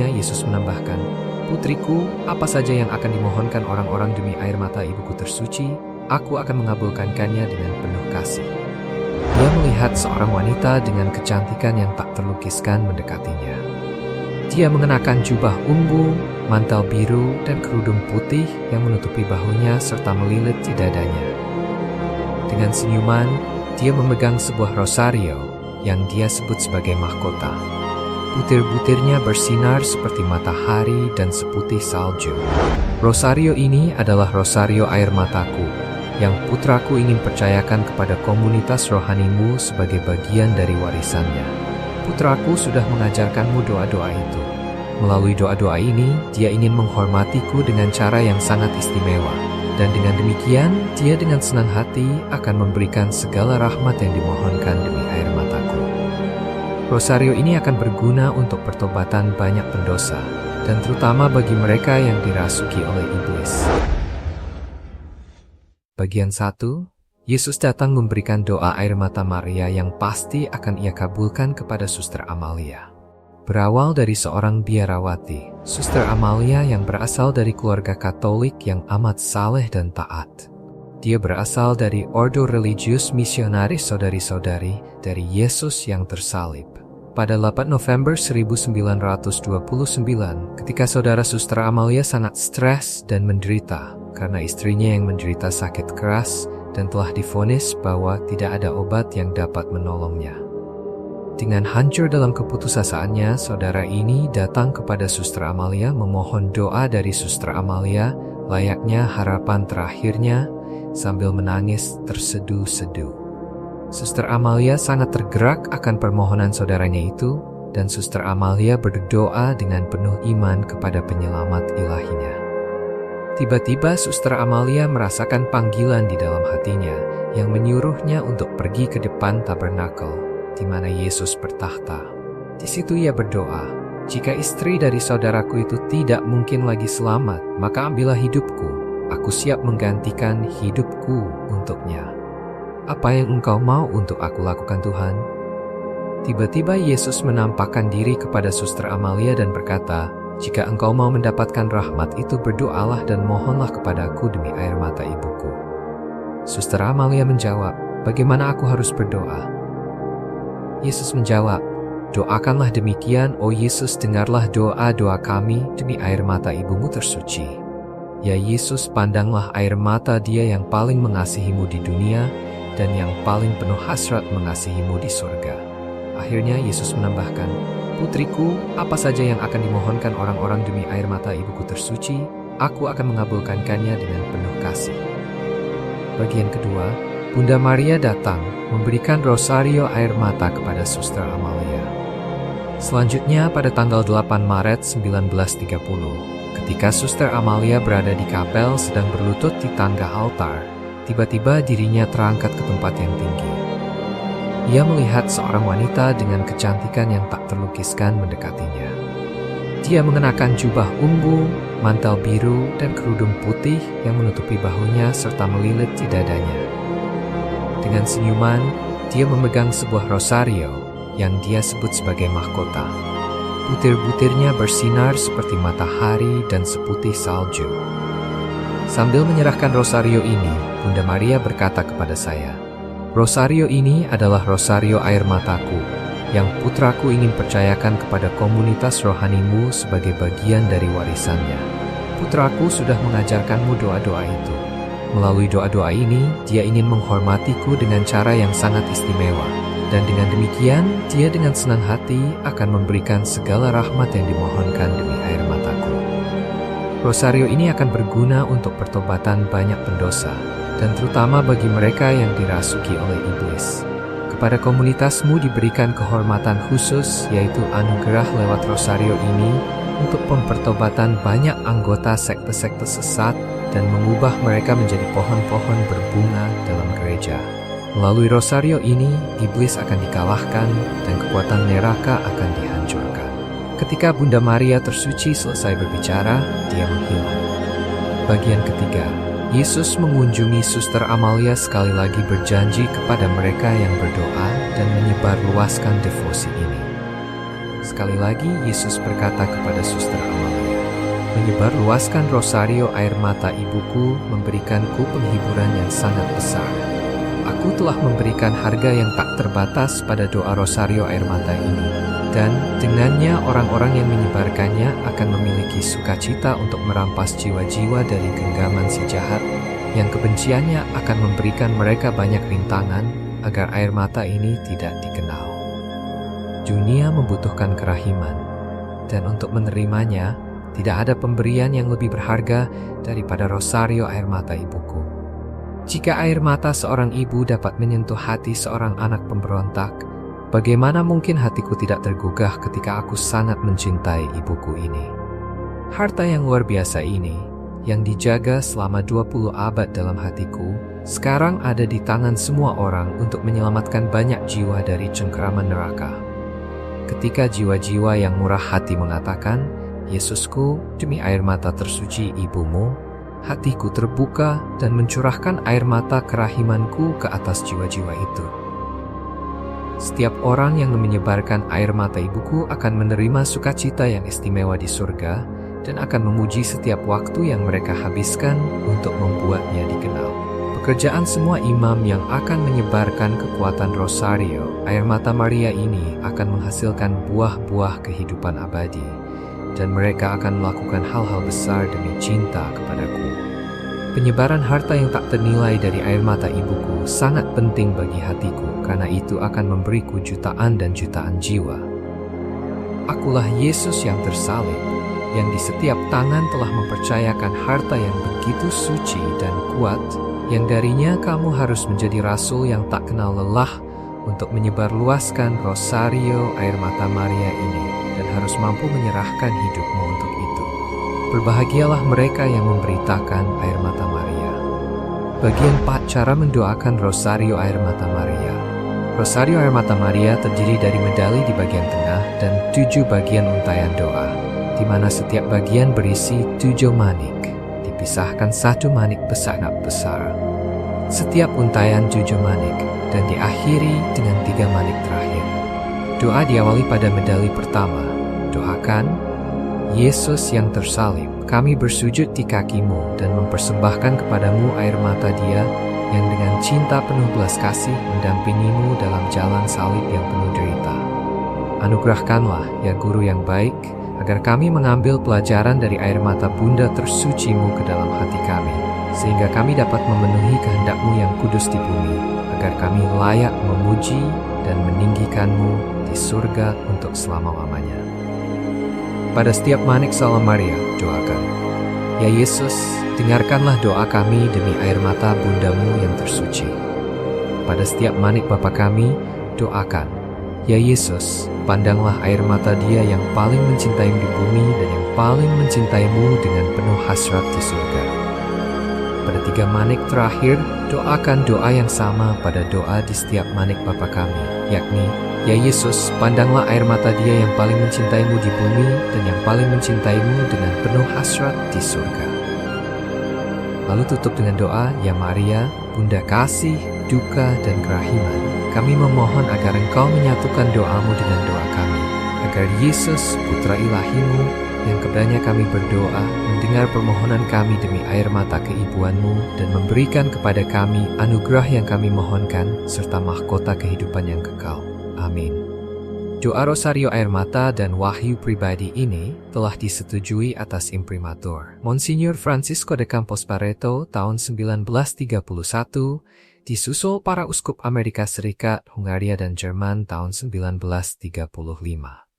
Yesus menambahkan, "Putriku, apa saja yang akan dimohonkan orang-orang demi air mata ibuku tersuci, aku akan mengabulkannya dengan penuh kasih." Dia melihat seorang wanita dengan kecantikan yang tak terlukiskan mendekatinya. Dia mengenakan jubah ungu, mantel biru, dan kerudung putih yang menutupi bahunya serta melilit di dadanya. Dengan senyuman, dia memegang sebuah rosario yang dia sebut sebagai mahkota. Butir-butirnya bersinar seperti matahari dan seputih salju. Rosario ini adalah rosario air mataku, yang putraku ingin percayakan kepada komunitas rohanimu sebagai bagian dari warisannya. Putraku sudah mengajarkanmu doa-doa itu. Melalui doa-doa ini, dia ingin menghormatiku dengan cara yang sangat istimewa. Dan dengan demikian, dia dengan senang hati akan memberikan segala rahmat yang dimohonkan demi air mataku. Rosario ini akan berguna untuk pertobatan banyak pendosa, dan terutama bagi mereka yang dirasuki oleh iblis. Bagian 1, Yesus datang memberikan doa air mata Maria yang pasti akan ia kabulkan kepada Suster Amalia. Berawal dari seorang biarawati, Suster Amalia yang berasal dari keluarga Katolik yang amat saleh dan taat. Dia berasal dari Ordo Religius Missionaris Saudari-saudari dari Yesus yang tersalib. Pada 8 November 1929, ketika saudara Suster Amalia sangat stres dan menderita karena istrinya yang menderita sakit keras dan telah divonis bahwa tidak ada obat yang dapat menolongnya. Dengan hancur dalam keputusasaannya, saudara ini datang kepada Suster Amalia memohon doa dari Suster Amalia, layaknya harapan terakhirnya, sambil menangis terseduh-seduh. Suster Amalia sangat tergerak akan permohonan saudaranya itu, dan Suster Amalia berdoa dengan penuh iman kepada penyelamat ilahinya. Tiba-tiba Suster Amalia merasakan panggilan di dalam hatinya yang menyuruhnya untuk pergi ke depan tabernakel, di mana Yesus bertahta. Di situ ia berdoa, "Jika istri dari saudaraku itu tidak mungkin lagi selamat, maka ambillah hidupku. Aku siap menggantikan hidupku untuknya. Apa yang Engkau mau untuk aku lakukan, Tuhan?" Tiba-tiba Yesus menampakkan diri kepada Suster Amalia dan berkata, "Jika engkau mau mendapatkan rahmat itu, berdoalah dan mohonlah kepadaku demi air mata ibuku." Suster Amalia menjawab, "Bagaimana aku harus berdoa?" Yesus menjawab, "Doakanlah demikian, oh Yesus, dengarlah doa-doa kami demi air mata ibumu tersuci. Ya Yesus, pandanglah air mata dia yang paling mengasihimu di dunia, dan yang paling penuh hasrat mengasihimu di surga." Akhirnya Yesus menambahkan, "Putriku, apa saja yang akan dimohonkan orang-orang demi air mata ibuku tersuci, aku akan mengabulkannya dengan penuh kasih." Bagian kedua, Bunda Maria datang memberikan rosario air mata kepada Suster Amalia. Selanjutnya pada tanggal 8 Maret 1930, ketika Suster Amalia berada di kapel sedang berlutut di tangga altar, tiba-tiba dirinya terangkat ke tempat yang tinggi. Ia melihat seorang wanita dengan kecantikan yang tak terlukiskan mendekatinya. Dia mengenakan jubah ungu, mantel biru, dan kerudung putih yang menutupi bahunya serta melilit di dadanya. Dengan senyuman, dia memegang sebuah rosario yang dia sebut sebagai mahkota. Butir-butirnya bersinar seperti matahari dan seputih salju. Sambil menyerahkan rosario ini, Bunda Maria berkata kepada saya, "Rosario ini adalah rosario air mataku, yang putraku ingin percayakan kepada komunitas rohanimu sebagai bagian dari warisannya. Putraku sudah mengajarkanmu doa-doa itu. Melalui doa-doa ini, dia ingin menghormatiku dengan cara yang sangat istimewa. Dan dengan demikian, dia dengan senang hati akan memberikan segala rahmat yang dimohonkan demi air mataku." Rosario ini akan berguna untuk pertobatan banyak pendosa, dan terutama bagi mereka yang dirasuki oleh iblis. Kepada komunitasmu diberikan kehormatan khusus, yaitu anugerah lewat rosario ini untuk pempertobatan banyak anggota sekte-sekte sesat dan mengubah mereka menjadi pohon-pohon berbunga dalam gereja. Melalui rosario ini, iblis akan dikalahkan dan kekuatan neraka akan dihancurkan. Ketika Bunda Maria tersuci selesai berbicara, dia menghilang. Bagian ketiga, Yesus mengunjungi Suster Amalia sekali lagi berjanji kepada mereka yang berdoa dan menyebarluaskan devosi ini. Sekali lagi Yesus berkata kepada suster Amalia, "Menyebarluaskan rosario air mata ibuku memberikanku penghiburan yang sangat besar. Aku telah memberikan harga yang tak terbatas pada doa rosario air mata ini, dan dengannya orang-orang yang menyebarkannya akan memiliki sukacita untuk merampas jiwa-jiwa dari genggaman si jahat, yang kebenciannya akan memberikan mereka banyak rintangan agar air mata ini tidak dikenal." Dunia membutuhkan kerahiman, dan untuk menerimanya, tidak ada pemberian yang lebih berharga daripada rosario air mata ibuku. Jika air mata seorang ibu dapat menyentuh hati seorang anak pemberontak, bagaimana mungkin hatiku tidak tergugah ketika aku sangat mencintai ibuku ini? Harta yang luar biasa ini, yang dijaga selama 20 abad dalam hatiku, sekarang ada di tangan semua orang untuk menyelamatkan banyak jiwa dari cengkeraman neraka. Ketika jiwa-jiwa yang murah hati mengatakan, "Yesusku, demi air mata tersuci ibumu," hatiku terbuka dan mencurahkan air mata kerahimanku ke atas jiwa-jiwa itu. Setiap orang yang menyebarkan air mata ibuku akan menerima sukacita yang istimewa di surga dan akan memuji setiap waktu yang mereka habiskan untuk membuatnya dikenal. Pekerjaan semua imam yang akan menyebarkan kekuatan rosario air mata Maria ini akan menghasilkan buah-buah kehidupan abadi, dan mereka akan melakukan hal-hal besar demi cinta kepadaku. Penyebaran harta yang tak ternilai dari air mata ibuku sangat penting bagi hatiku, karena itu akan memberiku jutaan dan jutaan jiwa. Akulah Yesus yang tersalib, yang di setiap tangan telah mempercayakan harta yang begitu suci dan kuat, yang darinya kamu harus menjadi rasul yang tak kenal lelah untuk menyebarluaskan rosario air mata Maria ini, dan harus mampu menyerahkan hidupmu untuk itu. Berbahagialah mereka yang memberitakan air mata Maria. Bagian 4, cara mendoakan rosario air mata Maria. Rosario air mata Maria terdiri dari medali di bagian tengah dan 7 bagian untaian doa, di mana setiap bagian berisi 7 manik, dipisahkan 1 manik sangat besar. Setiap untaian 7 manik, dan diakhiri dengan 3 manik terakhir. Doa diawali pada medali pertama. Doakan, "Yesus yang tersalib, kami bersujud di kakimu dan mempersembahkan kepadamu air mata Dia yang dengan cinta penuh belas kasih mendampingimu dalam jalan salib yang penuh derita. Anugerahkanlah, ya Guru yang baik, agar kami mengambil pelajaran dari air mata Bunda tersucimu ke dalam hati kami, sehingga kami dapat memenuhi kehendak-Mu yang kudus di bumi, agar kami layak memuji dan meninggikan-Mu di surga untuk selama-lamanya." Pada setiap manik Salam Maria, doakan, "Ya Yesus, dengarkanlah doa kami demi air mata Bundamu yang tersuci." Pada setiap manik Bapa kami, doakan, "Ya Yesus, pandanglah air mata Dia yang paling mencintaimu di bumi dan yang paling mencintaimu dengan penuh hasrat di surga." Pada 3 manik terakhir, doakan doa yang sama pada doa di setiap manik Bapa kami, yakni, "Ya Yesus, pandanglah air mata Dia yang paling mencintaimu di bumi dan yang paling mencintaimu dengan penuh hasrat di surga." Lalu tutup dengan doa, "Ya Maria, Bunda kasih, duka, dan kerahiman, kami memohon agar Engkau menyatukan doamu dengan doa kami, agar Yesus, Putra Ilahimu, yang kepadanya kami berdoa, mendengar permohonan kami demi air mata keibuanmu dan memberikan kepada kami anugerah yang kami mohonkan, serta mahkota kehidupan yang kekal. Amin." Doa rosario air mata dan wahyu pribadi ini telah disetujui atas imprimatur Monsignor Francisco de Campos Barreto tahun 1931, disusul para uskup Amerika Serikat, Hungaria, dan Jerman tahun 1935.